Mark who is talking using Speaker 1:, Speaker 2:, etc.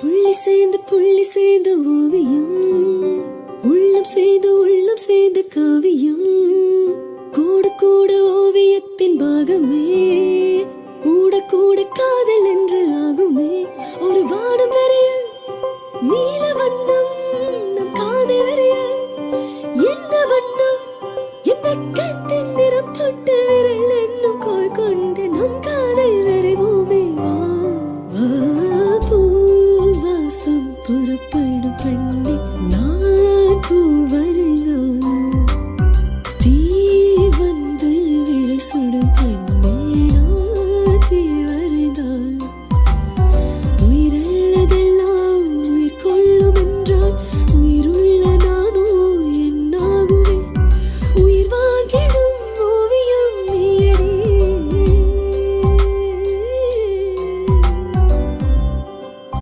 Speaker 1: புள்ளி செய்து ஓவியம், உள்ளம் செய்து காவியம். கூட கூட ஓவியத்தின் பாகமே, கூட கூட காதல் என்று ஆகுமே. ஒரு வானம் பெரிய